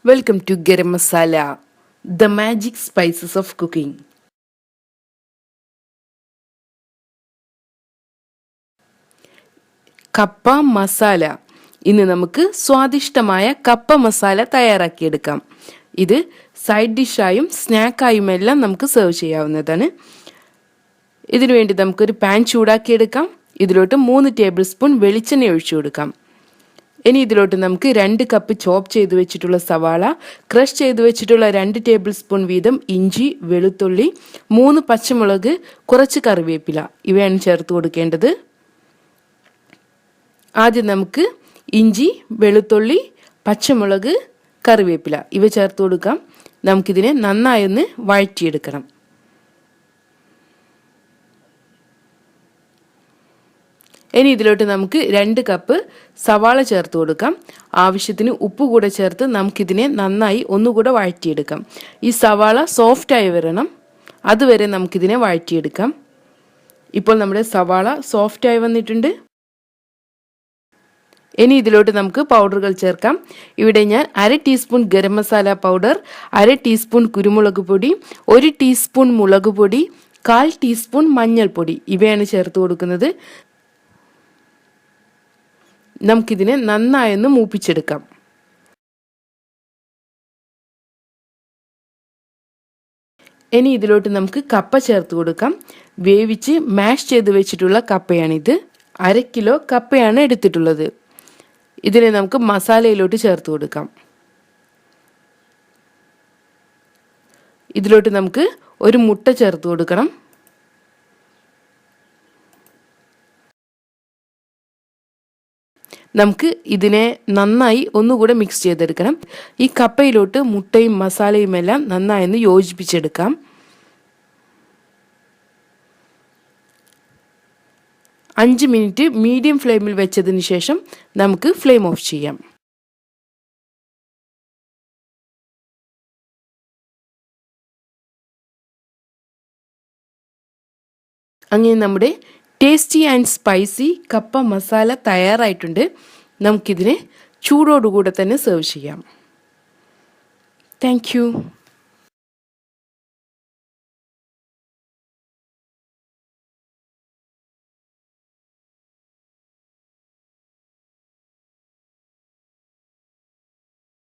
Welcome to Garam Masala, the magic spices of cooking. കപ്പ മസാല. ഇന്ന് നമുക്ക് സ്വാദിഷ്ടമായ കപ്പ മസാല തയ്യാറാക്കിയെടുക്കാം. ഇത് സൈഡ് ഡിഷായും സ്നാക്കായുമെല്ലാം നമുക്ക് സെർവ് ചെയ്യാവുന്നതാണ്. ഇതിനുവേണ്ടി നമുക്കൊരു പാൻ ചൂടാക്കിയെടുക്കാം. ഇതിലോട്ട് 3 ടേബിൾ സ്പൂൺ വെളിച്ചെണ്ണ ഒഴിച്ചു കൊടുക്കാം. ഇനി ഇതിലോട്ട് നമുക്ക് 2 കപ്പ് ചോപ്പ് ചെയ്ത് വെച്ചിട്ടുള്ള സവാള, ക്രഷ് ചെയ്ത് വെച്ചിട്ടുള്ള 2 ടേബിൾ സ്പൂൺ വീതം ഇഞ്ചി, വെളുത്തുള്ളി, 3 പച്ചമുളക്, കുറച്ച് കറിവേപ്പില ഇവയാണ് ചേർത്ത് കൊടുക്കേണ്ടത്. ആദ്യം നമുക്ക് ഇഞ്ചി, വെളുത്തുള്ളി, പച്ചമുളക്, കറിവേപ്പില ഇവ ചേർത്ത് കൊടുക്കാം. നമുക്കിതിനെ നന്നായി ഒന്ന് വഴറ്റിയെടുക്കണം. ഇനി ഇതിലോട്ട് നമുക്ക് 2 കപ്പ് സവാള ചേർത്ത് കൊടുക്കാം. ആവശ്യത്തിന് ഉപ്പ് കൂടെ ചേർത്ത് നമുക്കിതിനെ നന്നായി ഒന്നുകൂടെ വഴറ്റിയെടുക്കാം. ഈ സവാള സോഫ്റ്റായി വരണം, അതുവരെ നമുക്കിതിനെ വഴറ്റിയെടുക്കാം. ഇപ്പോൾ നമ്മുടെ സവാള സോഫ്റ്റായി വന്നിട്ടുണ്ട്. ഇനി ഇതിലോട്ട് നമുക്ക് പൗഡറുകൾ ചേർക്കാം. ഇവിടെ ഞാൻ 1/2 teaspoon garam masala powder, 1/2 teaspoon കുരുമുളക് പൊടി, 1 ടീസ്പൂൺ മുളക് പൊടി, 1/4 ടീസ്പൂൺ മഞ്ഞൾപ്പൊടി ഇവയാണ് ചേർത്ത് കൊടുക്കുന്നത്. നമുക്കിതിനെ നന്നായൊന്ന് മൂപ്പിച്ചെടുക്കാം. ഇനി ഇതിലോട്ട് നമുക്ക് കപ്പ ചേർത്ത് കൊടുക്കാം. വേവിച്ച് മാഷ് ചെയ്ത് വെച്ചിട്ടുള്ള കപ്പയാണിത്. 1/2 കിലോ കപ്പയാണ് എടുത്തിട്ടുള്ളത്. ഇതിനെ നമുക്ക് മസാലയിലോട്ട് ചേർത്ത് കൊടുക്കാം. ഇതിലോട്ട് നമുക്ക് ഒരു മുട്ട ചേർത്ത് കൊടുക്കണം. നമുക്ക് ഇതിനെ നന്നായി ഒന്നുകൂടെ മിക്സ് ചെയ്തെടുക്കണം. ഈ കപ്പയിലോട്ട് മുട്ടയും മസാലയും എല്ലാം നന്നായി ഒന്ന് യോജിപ്പിച്ചെടുക്കാം. അഞ്ച് മിനിറ്റ് മീഡിയം ഫ്ലെയിമിൽ വെച്ചതിന് ശേഷം നമുക്ക് ഫ്ലെയിം ഓഫ് ചെയ്യാം. അങ്ങനെ നമ്മുടെ ടേസ്റ്റി ആൻഡ് സ്പൈസി കപ്പ മസാല തയ്യാറായിട്ടുണ്ട്. നമുക്കിതിനെ ചൂടോടുകൂടെ തന്നെ സെർവ് ചെയ്യാം. Thank you.